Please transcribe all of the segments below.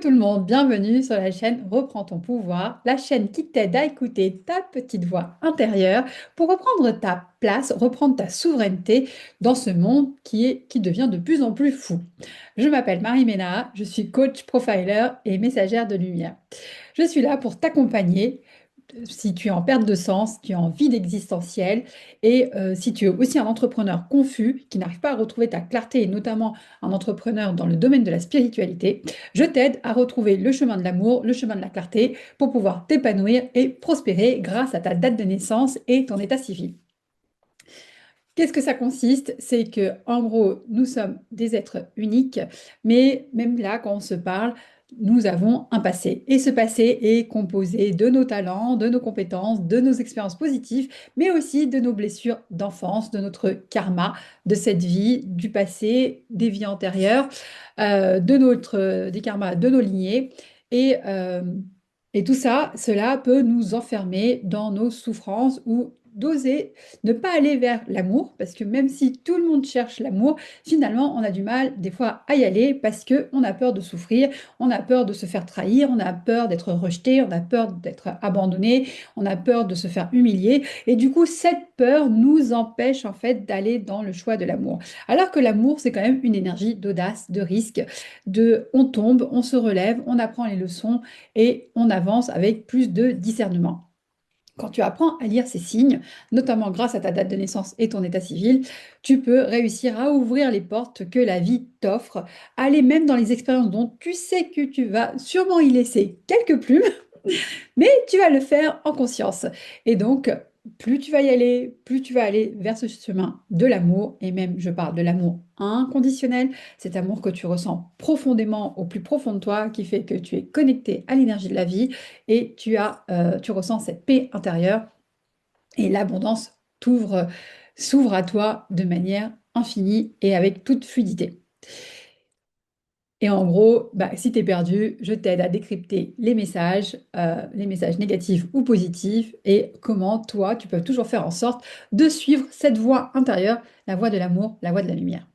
tout le monde, bienvenue sur la chaîne Reprends ton pouvoir, la chaîne qui t'aide à écouter ta petite voix intérieure pour reprendre ta place, reprendre ta souveraineté dans ce monde qui devient de plus en plus fou. Je m'appelle Marie Ménard, je suis coach, profiler et messagère de lumière. Je suis là pour t'accompagner si tu es en perte de sens, si tu es en vide existentiel et si tu es aussi un entrepreneur confus qui n'arrive pas à retrouver ta clarté et notamment un entrepreneur dans le domaine de la spiritualité, je t'aide à retrouver le chemin de l'amour, le chemin de la clarté pour pouvoir t'épanouir et prospérer grâce à ta date de naissance et ton état civil. Qu'est-ce que ça consiste? C'est que, en gros, nous sommes des êtres uniques, mais même là, quand on se parle, nous avons un passé. Et ce passé est composé de nos talents, de nos compétences, de nos expériences positives, mais aussi de nos blessures d'enfance, de notre karma, de cette vie, du passé, des vies antérieures, des karmas de nos lignées. Et, euh, et tout ça, cela peut nous enfermer dans nos souffrances ou d'oser ne pas aller vers l'amour, parce que même si tout le monde cherche l'amour, finalement, on a du mal des fois à y aller parce qu'on a peur de souffrir, on a peur de se faire trahir, on a peur d'être rejeté, on a peur d'être abandonné, on a peur de se faire humilier. Et du coup, cette peur nous empêche en fait d'aller dans le choix de l'amour. Alors que l'amour, c'est quand même une énergie d'audace, de risque, de on tombe, on se relève, on apprend les leçons et on avance avec plus de discernement. Quand tu apprends à lire ces signes, notamment grâce à ta date de naissance et ton état civil, tu peux réussir à ouvrir les portes que la vie t'offre, aller même dans les expériences dont tu sais que tu vas sûrement y laisser quelques plumes, mais tu vas le faire en conscience. Et donc, plus tu vas y aller, plus tu vas aller vers ce chemin de l'amour, et même je parle de l'amour inconditionnel, cet amour que tu ressens profondément au plus profond de toi, qui fait que tu es connecté à l'énergie de la vie et tu ressens cette paix intérieure et l'abondance s'ouvre à toi de manière infinie et avec toute fluidité. Et en gros, si tu es perdu, je t'aide à décrypter les messages négatifs ou positifs, et comment toi, tu peux toujours faire en sorte de suivre cette voie intérieure, la voie de l'amour, la voie de la lumière.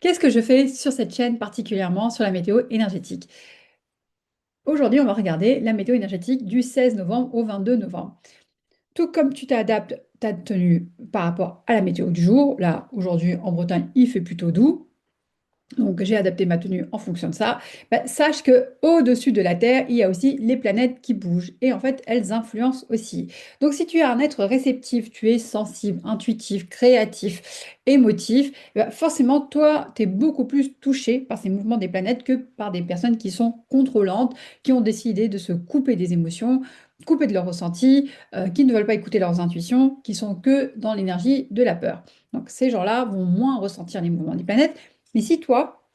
Qu'est-ce que je fais sur cette chaîne particulièrement sur la météo énergétique? Aujourd'hui, on va regarder la météo énergétique du 16 novembre au 22 novembre. Tout comme tu t'adaptes ta tenue par rapport à la météo du jour, là, aujourd'hui, en Bretagne, il fait plutôt doux. Donc, j'ai adapté ma tenue en fonction de ça. Sache que au-dessus de la Terre, il y a aussi les planètes qui bougent et en fait, elles influencent aussi. Donc, si tu es un être réceptif, tu es sensible, intuitif, créatif, émotif, forcément, toi, tu es beaucoup plus touché par ces mouvements des planètes que par des personnes qui sont contrôlantes, qui ont décidé de se couper des émotions, couper de leurs ressentis, qui ne veulent pas écouter leurs intuitions, qui sont que dans l'énergie de la peur. Donc, ces gens-là vont moins ressentir les mouvements des planètes. Mais si toi,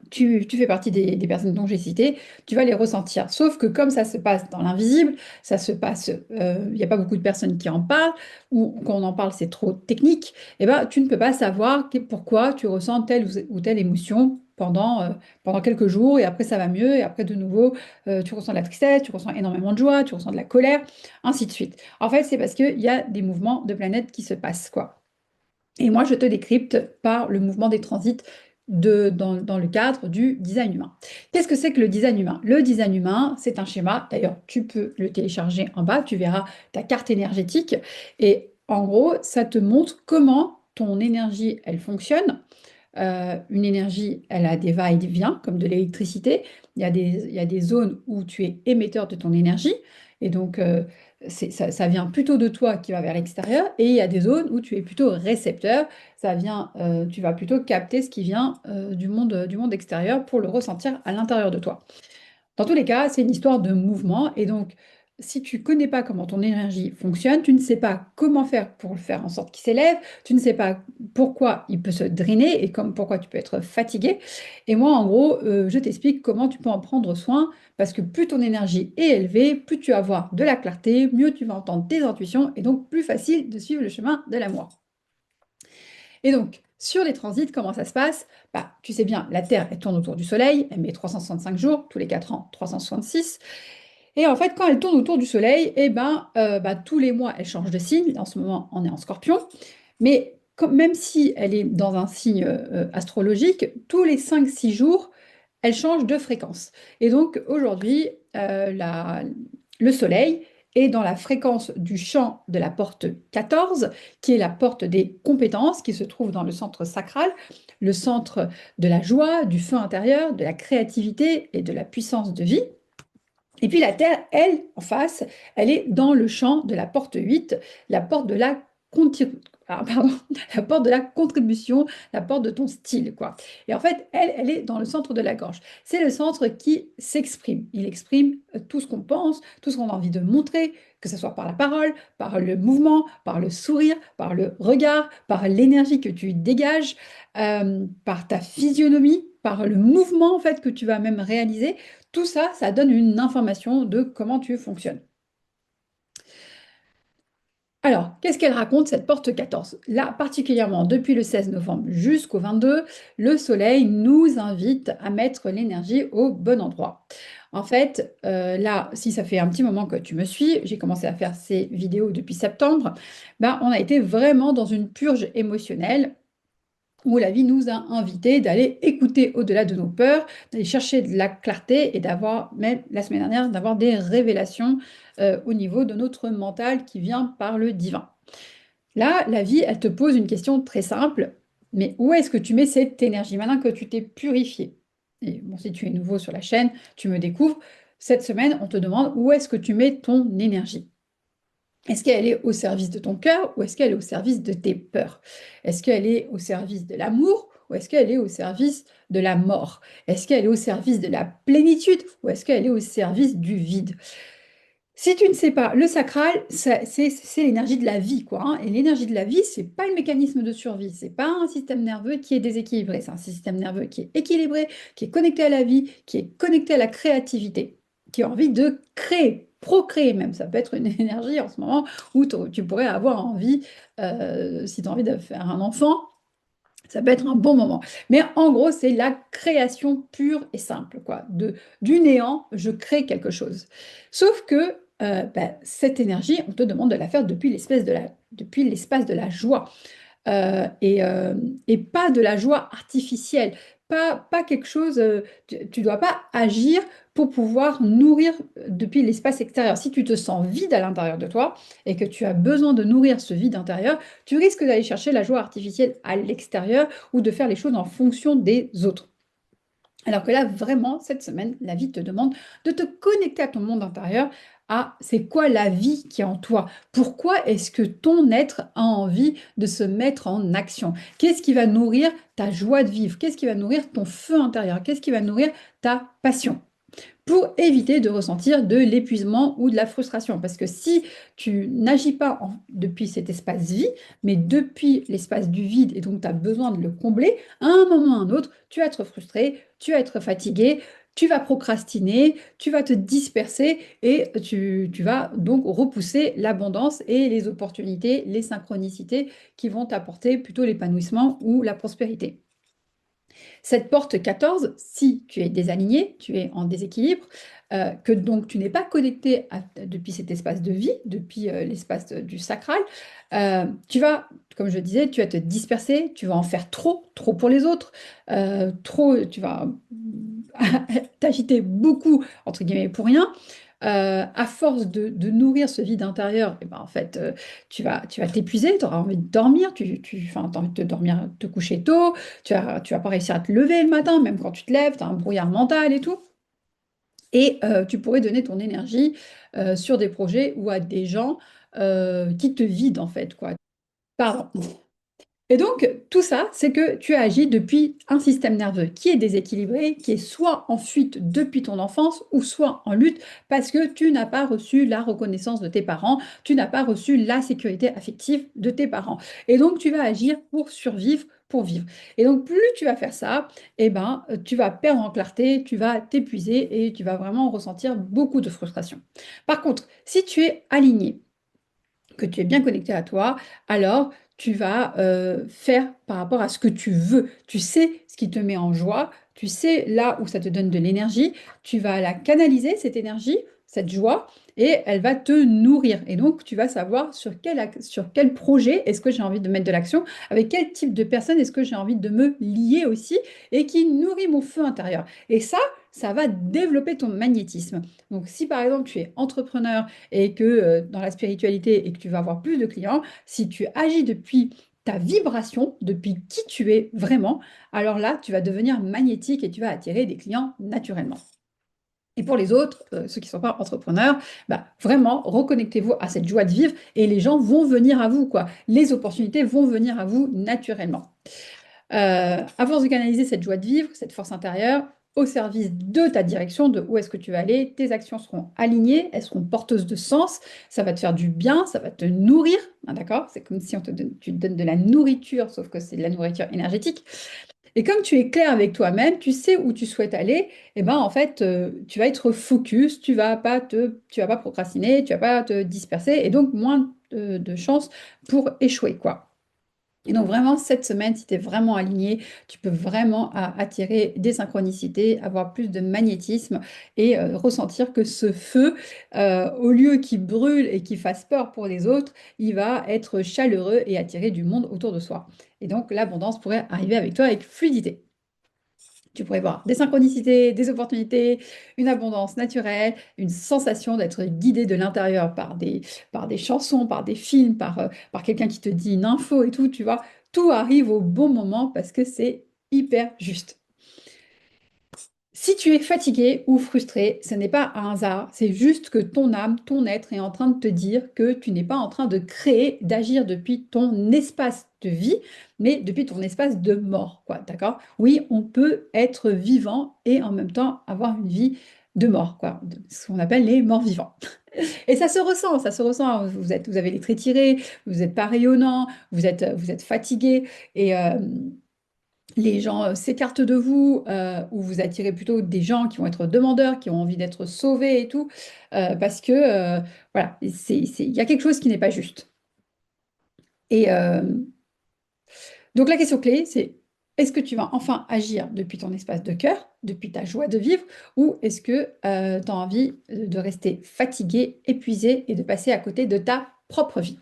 tu fais partie des personnes dont j'ai cité, tu vas les ressentir. Sauf que comme ça se passe dans l'invisible, il n'y a pas beaucoup de personnes qui en parlent, ou quand on en parle, c'est trop technique, et ben, tu ne peux pas savoir pourquoi tu ressens telle ou telle émotion pendant quelques jours, et après ça va mieux, et après de nouveau, tu ressens de la tristesse, tu ressens énormément de joie, tu ressens de la colère, ainsi de suite. En fait, c'est parce qu'il y a des mouvements de planètes qui se passent, quoi. Et moi, je te décrypte par le mouvement des transits dans le cadre du design humain. Qu'est-ce que c'est que le design humain? Le design humain, c'est un schéma. D'ailleurs, tu peux le télécharger en bas. Tu verras ta carte énergétique. Et en gros, ça te montre comment ton énergie, elle fonctionne. Une énergie, elle a des va-et-vient, comme de l'électricité. Il y a des zones où tu es émetteur de ton énergie. Et donc, ça vient plutôt de toi qui va vers l'extérieur. Et il y a des zones où tu es plutôt récepteur. Tu vas plutôt capter ce qui vient du monde extérieur pour le ressentir à l'intérieur de toi. Dans tous les cas, c'est une histoire de mouvement. Et donc, si tu ne connais pas comment ton énergie fonctionne, tu ne sais pas comment faire pour le faire en sorte qu'il s'élève, tu ne sais pas pourquoi il peut se drainer et pourquoi tu peux être fatigué. Et moi, en gros, je t'explique comment tu peux en prendre soin parce que plus ton énergie est élevée, plus tu vas avoir de la clarté, mieux tu vas entendre tes intuitions et donc plus facile de suivre le chemin de l'amour. Et donc, sur les transits, comment ça se passe? Tu sais bien, la Terre, elle tourne autour du Soleil, elle met 365 jours, tous les 4 ans, 366. Et en fait, quand elle tourne autour du Soleil, tous les mois, elle change de signe. En ce moment, on est en Scorpion. Mais même si elle est dans un signe astrologique, tous les 5-6 jours, elle change de fréquence. Et donc aujourd'hui, le Soleil est dans la fréquence du champ de la porte 14, qui est la porte des compétences, qui se trouve dans le centre sacral, le centre de la joie, du feu intérieur, de la créativité et de la puissance de vie. Et puis la Terre, elle, en face, elle est dans le champ de la porte 8, la porte de la, pardon, la porte de la contribution, la porte de ton style, quoi. Et en fait, elle est dans le centre de la gorge. C'est le centre qui s'exprime. Il exprime tout ce qu'on pense, tout ce qu'on a envie de montrer, que ce soit par la parole, par le mouvement, par le sourire, par le regard, par l'énergie que tu dégages, par ta physionomie, par le mouvement en fait que tu vas même réaliser. Tout ça, ça donne une information de comment tu fonctionnes. Alors, qu'est-ce qu'elle raconte, cette porte 14? Là, particulièrement depuis le 16 novembre jusqu'au 22, le Soleil nous invite à mettre l'énergie au bon endroit. En fait, là, si ça fait un petit moment que tu me suis, j'ai commencé à faire ces vidéos depuis septembre, ben, on a été vraiment dans une purge émotionnelle où la vie nous a invités d'aller écouter au-delà de nos peurs, d'aller chercher de la clarté et d'avoir, même la semaine dernière, d'avoir des révélations au niveau de notre mental qui vient par le divin. Là, la vie, elle te pose une question très simple, mais où est-ce que tu mets cette énergie maintenant que tu t'es purifié? Et bon, si tu es nouveau sur la chaîne, tu me découvres, cette semaine, on te demande où est-ce que tu mets ton énergie. Est-ce qu'elle est au service de ton cœur ou est-ce qu'elle est au service de tes peurs? Est-ce qu'elle est au service de l'amour ou est-ce qu'elle est au service de la mort? Est-ce qu'elle est au service de la plénitude ou est-ce qu'elle est au service du vide? Si tu ne sais pas, le sacral, c'est l'énergie de la vie, quoi, hein. Et l'énergie de la vie, c'est pas le mécanisme de survie, c'est pas un système nerveux qui est déséquilibré, c'est un système nerveux qui est équilibré, qui est connecté à la vie, qui est connecté à la créativité, qui a envie de créer, procréer même. Ça peut être une énergie en ce moment où tu pourrais avoir envie, si tu as envie de faire un enfant, ça peut être un bon moment. Mais en gros, c'est la création pure et simple, quoi. Du néant, je crée quelque chose. Sauf que cette énergie, on te demande de la faire depuis l'espace de la joie. Et pas de la joie artificielle, pas quelque chose, tu ne dois pas agir pour pouvoir nourrir depuis l'espace extérieur. Si tu te sens vide à l'intérieur de toi et que tu as besoin de nourrir ce vide intérieur, tu risques d'aller chercher la joie artificielle à l'extérieur ou de faire les choses en fonction des autres. Alors que là, vraiment, cette semaine, la vie te demande de te connecter à ton monde intérieur, à c'est quoi la vie qui est en toi? Pourquoi est-ce que ton être a envie de se mettre en action? Qu'est-ce qui va nourrir ta joie de vivre? Qu'est-ce qui va nourrir ton feu intérieur? Qu'est-ce qui va nourrir ta passion? Pour éviter de ressentir de l'épuisement ou de la frustration. Parce que si tu n'agis pas depuis cet espace vie, mais depuis l'espace du vide, et donc tu as besoin de le combler, à un moment ou à un autre, tu vas être frustré, tu vas être fatigué, tu vas procrastiner, tu vas te disperser et tu vas donc repousser l'abondance et les opportunités, les synchronicités qui vont t'apporter plutôt l'épanouissement ou la prospérité. Cette porte 14, si tu es désaligné, tu es en déséquilibre, que donc tu n'es pas connecté depuis cet espace de vie, depuis l'espace du sacral, tu vas, comme je disais, tu vas te disperser, tu vas en faire trop, trop pour les autres, trop, tu vas t'agiter beaucoup, entre guillemets, pour rien. À force de nourrir ce vide intérieur, et ben en fait, tu vas t'épuiser, tu auras envie de dormir, enfin, as envie de dormir, te coucher tôt, tu vas pas réussir à te lever le matin, même quand tu te lèves, tu as un brouillard mental et tout. Et tu pourrais donner ton énergie sur des projets ou à des gens qui te vident, en fait, quoi. Pardon. Et donc, tout ça, c'est que tu agis depuis un système nerveux qui est déséquilibré, qui est soit en fuite depuis ton enfance ou soit en lutte parce que tu n'as pas reçu la reconnaissance de tes parents, tu n'as pas reçu la sécurité affective de tes parents. Et donc, tu vas agir pour survivre, pour vivre. Et donc, plus tu vas faire ça, eh ben, tu vas perdre en clarté, tu vas t'épuiser et tu vas vraiment ressentir beaucoup de frustration. Par contre, si tu es aligné, que tu es bien connecté à toi, alors tu vas faire par rapport à ce que tu veux. Tu sais ce qui te met en joie, tu sais là où ça te donne de l'énergie, tu vas la canaliser, cette énergie. cette joie, et elle va te nourrir. Et donc, tu vas savoir sur quel projet est-ce que j'ai envie de mettre de l'action, avec quel type de personne est-ce que j'ai envie de me lier aussi, et qui nourrit mon feu intérieur. Et ça va développer ton magnétisme. Donc, si par exemple tu es entrepreneur et que dans la spiritualité et que tu vas avoir plus de clients, si tu agis depuis ta vibration, depuis qui tu es vraiment, alors là, tu vas devenir magnétique et tu vas attirer des clients naturellement. Et pour les autres, ceux qui ne sont pas entrepreneurs, bah, vraiment, reconnectez-vous à cette joie de vivre et les gens vont venir à vous, quoi. Les opportunités vont venir à vous naturellement. À force de canaliser cette joie de vivre, cette force intérieure, au service de ta direction, de où est-ce que tu vas aller, tes actions seront alignées, elles seront porteuses de sens, ça va te faire du bien, ça va te nourrir, hein, d'accord? C'est comme si tu te donnes de la nourriture, sauf que c'est de la nourriture énergétique. Et comme tu es clair avec toi-même, tu sais où tu souhaites aller, et ben en fait, tu vas être focus, tu vas pas procrastiner, tu vas pas te disperser, et donc moins de chances pour échouer, quoi. Et donc vraiment, cette semaine, si tu es vraiment aligné, tu peux vraiment attirer des synchronicités, avoir plus de magnétisme et ressentir que ce feu, au lieu qu'il brûle et qu'il fasse peur pour les autres, il va être chaleureux et attirer du monde autour de soi. Et donc l'abondance pourrait arriver avec toi avec fluidité. Tu pourrais voir des synchronicités, des opportunités, une abondance naturelle, une sensation d'être guidé de l'intérieur par des chansons, par des films, par quelqu'un qui te dit une info et tout, tu vois. Tout arrive au bon moment parce que c'est hyper juste. Si tu es fatigué ou frustré, ce n'est pas un hasard, c'est juste que ton âme, ton être est en train de te dire que tu n'es pas en train de créer, d'agir depuis ton espace de vie, mais depuis ton espace de mort, quoi, d'accord? Oui, on peut être vivant et en même temps avoir une vie de mort, quoi, ce qu'on appelle les morts vivants. Et ça se ressent, vous avez les traits tirés, vous n'êtes pas rayonnant, vous êtes fatigué, et les gens s'écartent de vous, ou vous attirez plutôt des gens qui vont être demandeurs, qui ont envie d'être sauvés et tout, parce que voilà, il y a quelque chose qui n'est pas juste. Et donc la question clé, c'est est-ce que tu vas enfin agir depuis ton espace de cœur, depuis ta joie de vivre, ou est-ce que tu as envie de rester fatigué, épuisé et de passer à côté de ta propre vie?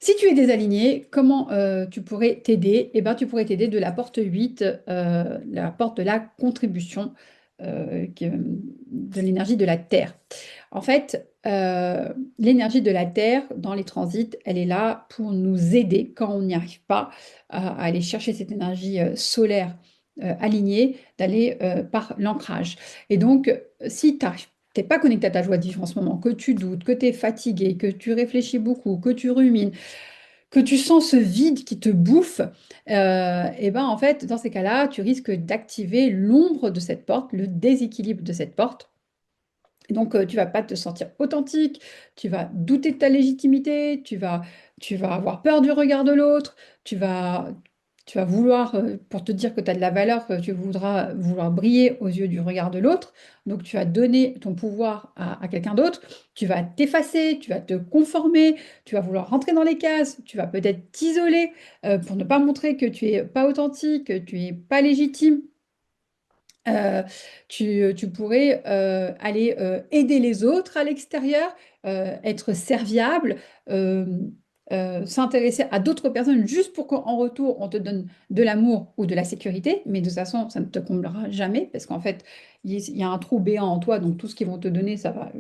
Si tu es désaligné, comment tu pourrais t'aider? Eh ben, tu pourrais t'aider de la porte 8, la porte de la contribution, de l'énergie de la Terre. En fait, l'énergie de la Terre dans les transits, elle est là pour nous aider quand on n'y arrive pas à aller chercher cette énergie solaire alignée, d'aller par l'ancrage. Et donc, si tu n'es pas connecté à ta joie de vivre en ce moment, que tu doutes, que tu es fatigué, que tu réfléchis beaucoup, que tu rumines, que tu sens ce vide qui te bouffe, et ben en fait, dans ces cas-là, tu risques d'activer l'ombre de cette porte, le déséquilibre de cette porte. Et donc, tu vas pas te sentir authentique, tu vas douter de ta légitimité, tu vas avoir peur du regard de l'autre, tu vas vouloir, pour te dire que tu as de la valeur, que tu voudras vouloir briller aux yeux du regard de l'autre. Donc, tu vas donner ton pouvoir à quelqu'un d'autre, tu vas t'effacer, tu vas te conformer, tu vas vouloir rentrer dans les cases, tu vas peut-être t'isoler pour ne pas montrer que tu es pas authentique, que tu es pas légitime. Tu pourrais aller aider les autres à l'extérieur, être serviable, euh, s'intéresser à d'autres personnes juste pour qu'en retour, on te donne de l'amour ou de la sécurité. Mais de toute façon, ça ne te comblera jamais parce qu'en fait, il y a un trou béant en toi. Donc tout ce qu'ils vont te donner, ça va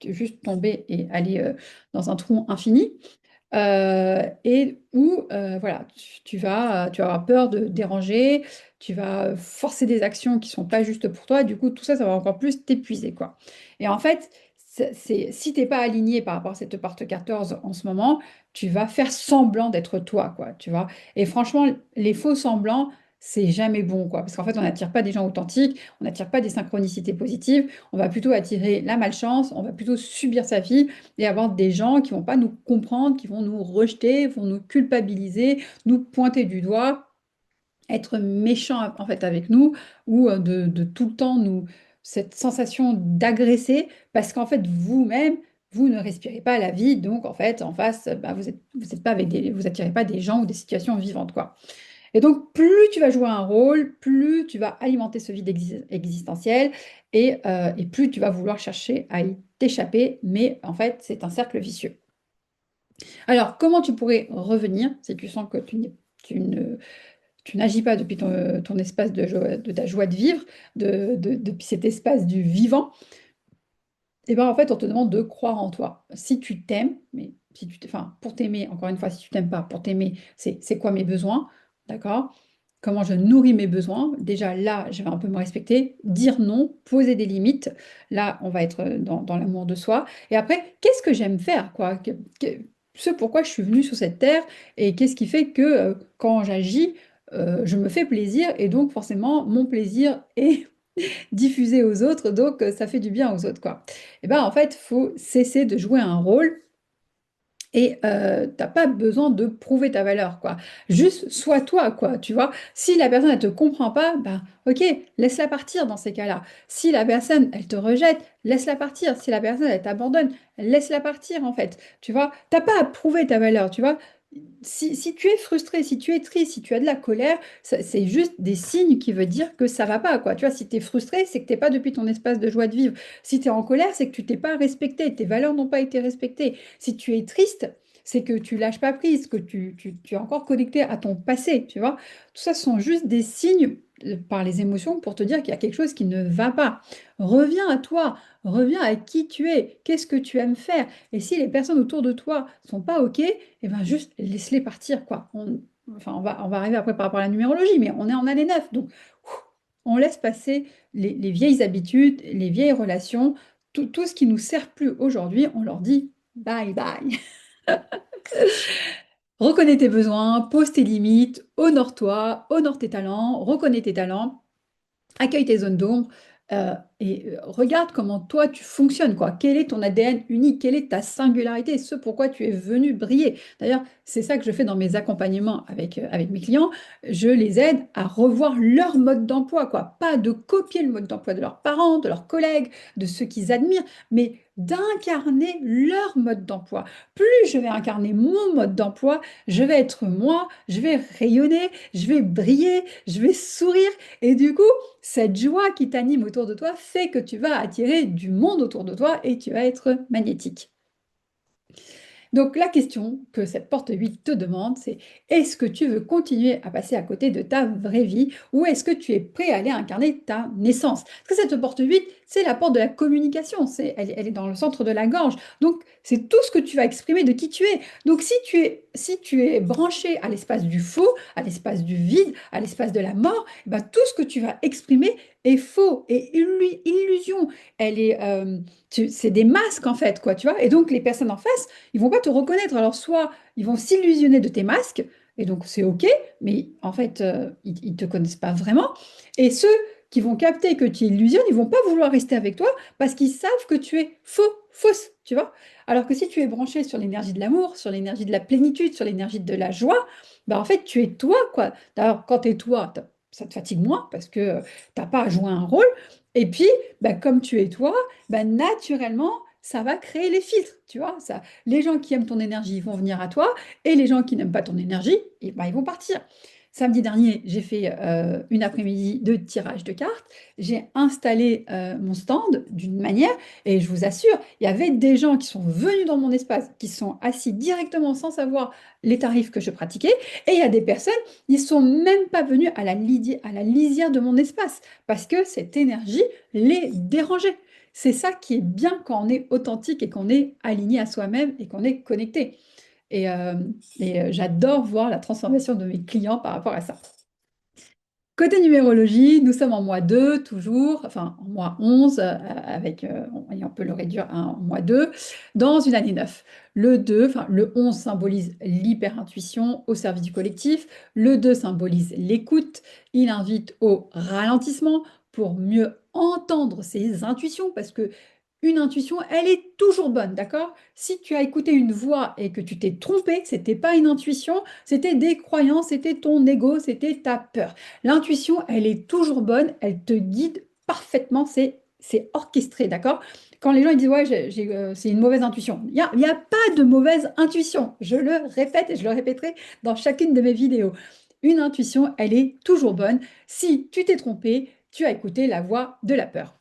juste tomber et aller dans un trou infini. Et où voilà, tu vas avoir peur de déranger, tu vas forcer des actions qui sont pas justes pour toi, et du coup, tout ça, ça va encore plus t'épuiser, quoi. Et en fait, si t'es pas aligné par rapport à cette porte 14 en ce moment, tu vas faire semblant d'être toi, quoi, tu vois. Et franchement, les faux semblants, c'est jamais bon, quoi, parce qu'en fait, on n'attire pas des gens authentiques, on n'attire pas des synchronicités positives, on va plutôt attirer la malchance, on va plutôt subir sa vie et avoir des gens qui vont pas nous comprendre, qui vont nous rejeter, vont nous culpabiliser, nous pointer du doigt, être méchants en fait avec nous, ou de tout le temps cette sensation d'agresser parce qu'en fait vous-même vous ne respirez pas la vie, donc en fait en face bah, vous êtes pas avec vous attirez pas des gens ou des situations vivantes, quoi. Et donc, plus tu vas jouer un rôle, plus tu vas alimenter ce vide existentiel et plus tu vas vouloir chercher à y t'échapper. Mais en fait, c'est un cercle vicieux. Alors, comment tu pourrais revenir si tu sens que tu ne, tu n'agis pas depuis ton espace de ta joie de vivre, depuis cet espace du vivant? Et ben en fait, on te demande de croire en toi. Si tu t'aimes, mais si enfin, pour t'aimer, encore une fois, si tu t'aimes pas, pour t'aimer, c'est quoi mes besoins, d'accord? Comment je nourris mes besoins. Déjà là, je vais un peu me respecter, dire non, poser des limites. Là, on va être dans l'amour de soi. Et après, qu'est-ce que j'aime faire, quoi? Ce pourquoi je suis venue sur cette terre et qu'est-ce qui fait que quand j'agis, je me fais plaisir et donc forcément, mon plaisir est diffuser aux autres, donc ça fait du bien aux autres, quoi. Et ben en fait, faut cesser de jouer un rôle et t'as pas besoin de prouver ta valeur, quoi. Juste sois toi, quoi, tu vois. Si la personne, elle te comprend pas, bah ok, laisse-la partir dans ces cas-là. Si la personne, elle te rejette, laisse-la partir. Si la personne, elle t'abandonne, laisse-la partir, en fait. Tu vois, t'as pas à prouver ta valeur, tu vois. Si tu es frustré, si tu es triste, si tu as de la colère, c'est juste des signes qui veulent dire que ça va pas, quoi. Tu vois, si tu es frustré, c'est que t'es pas depuis ton espace de joie de vivre. Si tu es en colère, c'est que tu t'es pas respecté, tes valeurs n'ont pas été respectées. Si tu es triste, c'est que tu lâches pas prise, que tu es encore connecté à ton passé, tu vois. Tout ça sont juste des signes par les émotions pour te dire qu'il y a quelque chose qui ne va pas. Reviens à toi, reviens à qui tu es, qu'est-ce que tu aimes faire. Et si les personnes autour de toi sont pas OK, eh ben juste laisse-les partir, quoi. Enfin, on va arriver après par rapport à la numérologie, mais on est en année 9, donc on laisse passer les vieilles habitudes, les vieilles relations, tout ce qui nous sert plus aujourd'hui, on leur dit bye bye. Reconnais tes besoins, pose tes limites, honore-toi, honore tes talents, reconnais tes talents, accueille tes zones d'ombre et regarde comment toi tu fonctionnes, quoi. Quel est ton ADN unique? Quelle est ta singularité? Ce pourquoi tu es venu briller. D'ailleurs, c'est ça que je fais dans mes accompagnements avec mes clients. Je les aide à revoir leur mode d'emploi, quoi. Pas de copier le mode d'emploi de leurs parents, de leurs collègues, de ceux qu'ils admirent, mais d'incarner leur mode d'emploi. Plus je vais incarner mon mode d'emploi, je vais être moi, je vais rayonner, je vais briller, je vais sourire. Et du coup, cette joie qui t'anime autour de toi fait que tu vas attirer du monde autour de toi et tu vas être magnétique. Donc la question que cette porte 8 te demande, c'est est-ce que tu veux continuer à passer à côté de ta vraie vie ou est-ce que tu es prêt à aller incarner ta naissance? Parce que cette porte 8, c'est la porte de la communication, elle est dans le centre de la gorge. Donc c'est tout ce que tu vas exprimer de qui tu es. Donc si tu es branché à l'espace du faux, à l'espace du vide, à l'espace de la mort, eh ben, tout ce que tu vas exprimer est faux et illusion. C'est des masques en fait, quoi, tu vois. Et donc les personnes en face, ils vont pas te reconnaître. Alors, soit ils vont s'illusionner de tes masques, et donc c'est OK, mais en fait, ils ne te connaissent pas vraiment. Et ceux qui vont capter que tu illusionnes, ils vont pas vouloir rester avec toi parce qu'ils savent que tu es fausse, tu vois. Alors que si tu es branché sur l'énergie de l'amour, sur l'énergie de la plénitude, sur l'énergie de la joie, bah en fait, tu es toi, quoi. D'ailleurs, quand tu es toi, ça te fatigue moins parce que tu n'as pas à jouer un rôle. Et puis, bah, comme tu es toi, bah, naturellement, ça va créer les filtres, tu vois. Ça, les gens qui aiment ton énergie vont venir à toi et les gens qui n'aiment pas ton énergie, et ben, ils vont partir. Samedi dernier, j'ai fait une après-midi de tirage de cartes. J'ai installé mon stand d'une manière et je vous assure, il y avait des gens qui sont venus dans mon espace, qui sont assis directement sans savoir les tarifs que je pratiquais. Et il y a des personnes, ils sont même pas venus à la lisière de mon espace parce que cette énergie les dérangeait. C'est ça qui est bien quand on est authentique et qu'on est aligné à soi-même et qu'on est connecté. Et, euh, j'adore voir la transformation de mes clients par rapport à ça. Côté numérologie, nous sommes en mois 2 toujours, enfin en mois 11, et on peut le réduire à un mois 2 dans une année 9. Le 2, enfin le 11 symbolise l'hyper-intuition au service du collectif. Le 2 symbolise l'écoute. Il invite au ralentissement pour mieux entendre ses intuitions, parce que une intuition, elle est toujours bonne, d'accord? Si tu as écouté une voix et que tu t'es trompé, c'était pas une intuition, c'était des croyances, c'était ton ego, c'était ta peur. L'intuition, elle est toujours bonne, elle te guide parfaitement, c'est orchestré, d'accord? Quand les gens ils disent ouais, c'est une mauvaise intuition, il y a pas de mauvaise intuition. Je le répète et je le répéterai dans chacune de mes vidéos. une intuition, elle est toujours bonne. Si tu t'es trompé, tu as écouté la voix de la peur.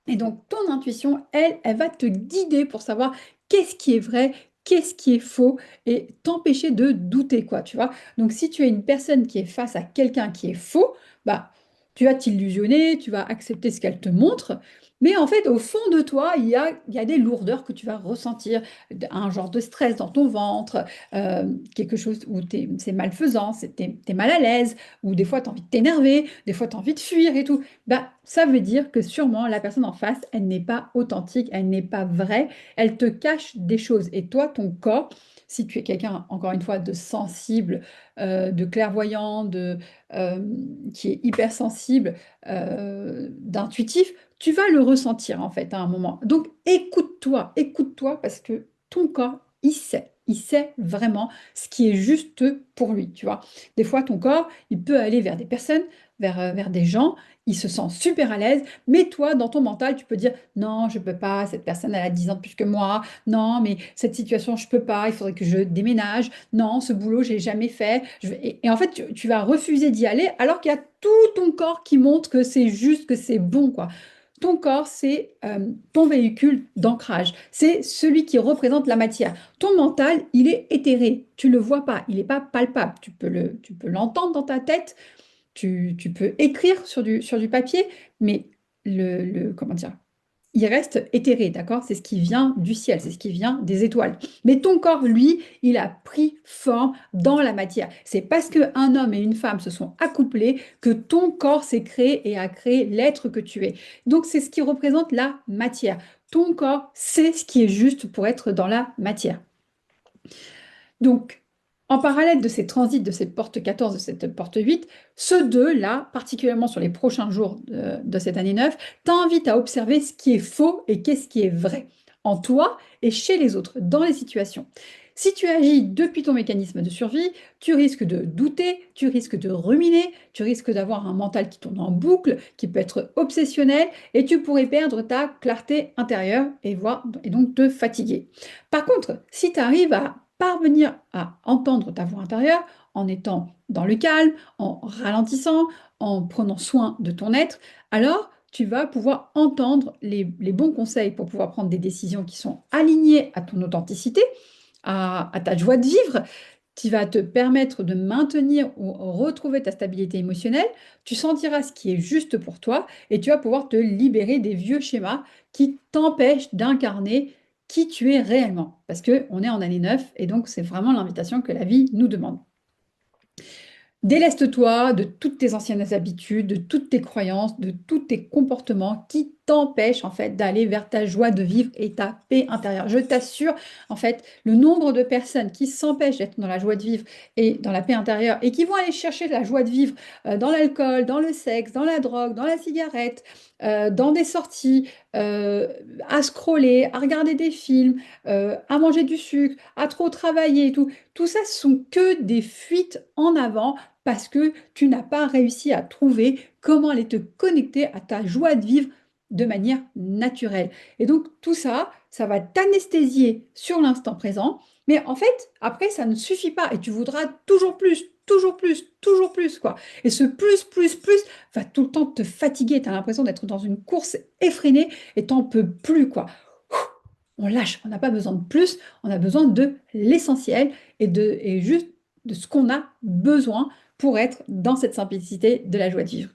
Et donc, ton intuition, elle va te guider pour savoir qu'est-ce qui est vrai, qu'est-ce qui est faux et t'empêcher de douter, quoi, tu vois. Donc, si tu es une personne qui est face à quelqu'un qui est faux, bah, tu vas t'illusionner, tu vas accepter ce qu'elle te montre. Mais en fait, au fond de toi, il y a des lourdeurs que tu vas ressentir, un genre de stress dans ton ventre, quelque chose où c'est malfaisant, t'es mal à l'aise, ou des fois, tu as envie de t'énerver, des fois, tu as envie de fuir et tout. Bah, ça veut dire que sûrement la personne en face, elle n'est pas authentique, elle n'est pas vraie, elle te cache des choses. Et toi, ton corps, si tu es quelqu'un, encore une fois, de sensible, de clairvoyant, euh, qui est hypersensible, d'intuitif, tu vas le ressentir en fait à un moment. Donc écoute-toi, écoute-toi parce que ton corps, il sait vraiment ce qui est juste pour lui, tu vois. Des fois, ton corps, il peut aller vers des personnes, vers des gens, il se sent super à l'aise, mais toi, dans ton mental, tu peux dire, non, je peux pas, cette personne, elle a 10 ans de plus que moi, non, mais cette situation, je peux pas, il faudrait que je déménage, non, ce boulot, j'ai jamais fait. Et en fait, tu vas refuser d'y aller alors qu'il y a tout ton corps qui montre que c'est juste, que c'est bon, quoi. Ton corps, c'est ton véhicule d'ancrage. C'est celui qui représente la matière. Ton mental, il est éthéré. Tu le vois pas. Il n'est pas palpable. Tu peux l'entendre dans ta tête. Tu peux écrire sur du papier, mais comment dire, il reste éthéré, d'accord? C'est ce qui vient du ciel, c'est ce qui vient des étoiles. Mais ton corps, lui, il a pris forme dans la matière. C'est parce qu'un homme et une femme se sont accouplés que ton corps s'est créé et a créé l'être que tu es. Donc, c'est ce qui représente la matière. Ton corps, c'est ce qui est juste pour être dans la matière. Donc, en parallèle de ces transits, de cette porte 14, de cette porte 8, ceux deux-là, particulièrement sur les prochains jours de cette année 9, t'invitent à observer ce qui est faux et qu'est-ce qui est vrai, en toi et chez les autres, dans les situations. Si tu agis depuis ton mécanisme de survie, tu risques de douter, tu risques de ruminer, tu risques d'avoir un mental qui tourne en boucle, qui peut être obsessionnel, et tu pourrais perdre ta clarté intérieure et donc te fatiguer. Par contre, si tu arrives à parvenir à entendre ta voix intérieure en étant dans le calme, en ralentissant, en prenant soin de ton être, alors tu vas pouvoir entendre les bons conseils pour pouvoir prendre des décisions qui sont alignées à ton authenticité, à ta joie de vivre, qui va te permettre de maintenir ou retrouver ta stabilité émotionnelle. Tu sentiras ce qui est juste pour toi et tu vas pouvoir te libérer des vieux schémas qui t'empêchent d'incarner qui tu es réellement. Parce qu'on est en année 9 et donc c'est vraiment l'invitation que la vie nous demande. Déleste-toi de toutes tes anciennes habitudes, de toutes tes croyances, de tous tes comportements qui t'empêchent en fait d'aller vers ta joie de vivre et ta paix intérieure. Je t'assure, en fait, le nombre de personnes qui s'empêchent d'être dans la joie de vivre et dans la paix intérieure et qui vont aller chercher la joie de vivre dans l'alcool, dans le sexe, dans la drogue, dans la cigarette, dans des sorties, à scroller, à regarder des films, à manger du sucre, à trop travailler et tout. Tout ça, ce sont que des fuites en avant parce que tu n'as pas réussi à trouver comment aller te connecter à ta joie de vivre de manière naturelle. Et donc tout ça, ça va t'anesthésier sur l'instant présent, mais en fait, après, ça ne suffit pas et tu voudras toujours plus, toujours plus, toujours plus, quoi. Et ce plus, va tout le temps te fatiguer. Tu as l'impression d'être dans une course effrénée et t'en peux plus, quoi. On lâche, on n'a pas besoin de plus, on a besoin de l'essentiel et juste de ce qu'on a besoin pour être dans cette simplicité de la joie de vivre.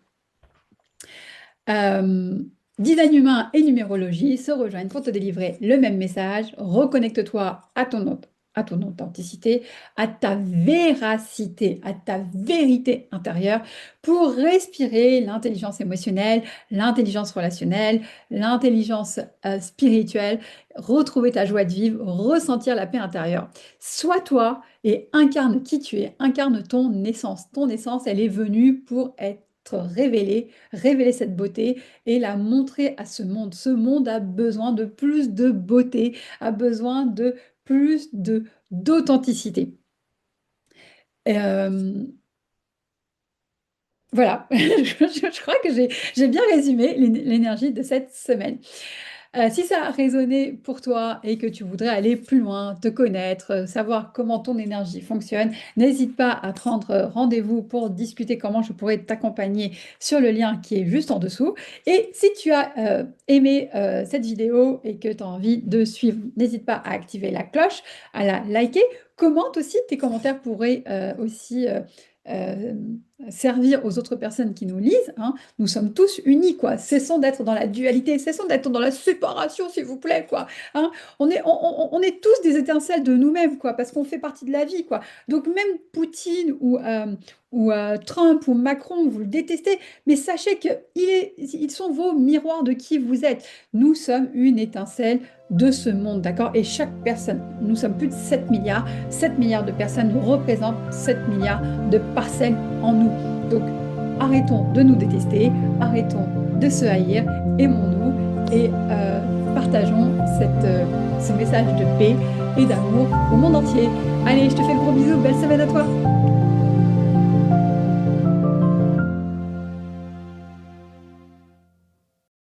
Euh, Design humain et numérologie se rejoignent pour te délivrer le même message. Reconnecte-toi à ton authenticité, à ta véracité, à ta vérité intérieure pour respirer l'intelligence émotionnelle, l'intelligence relationnelle, l'intelligence spirituelle, retrouver ta joie de vivre, ressentir la paix intérieure. Sois toi et incarne qui tu es, incarne ton essence. Ton essence, elle est venue pour être révélée, révéler cette beauté et la montrer à ce monde. Ce monde a besoin de plus de beauté, a besoin de plus de d'authenticité. Euh, voilà, je crois que j'ai bien résumé l'énergie de cette semaine. Si ça a résonné pour toi et que tu voudrais aller plus loin, te connaître, savoir comment ton énergie fonctionne, n'hésite pas à prendre rendez-vous pour discuter comment je pourrais t'accompagner sur le lien qui est juste en dessous. Et si tu as aimé cette vidéo et que tu as envie de suivre, n'hésite pas à activer la cloche, à la liker. Commente aussi, tes commentaires pourraient aussi euh, servir aux autres personnes qui nous lisent, hein. Nous sommes tous unis, quoi. Cessons d'être dans la dualité, cessons d'être dans la séparation, s'il vous plaît, quoi. Hein. On est tous des étincelles de nous-mêmes, quoi, parce qu'on fait partie de la vie, quoi. Donc même Poutine ou Trump ou Macron, vous le détestez, mais sachez qu'ils sont vos miroirs de qui vous êtes. Nous sommes une étincelle de ce monde, d'accord? Et chaque personne, nous sommes plus de 7 milliards, 7 milliards de personnes représentent 7 milliards de parcelles en nous. Donc, arrêtons de nous détester, arrêtons de se haïr, aimons-nous et partageons ce message de paix et d'amour au monde entier. Allez, je te fais le gros bisou, belle semaine à toi!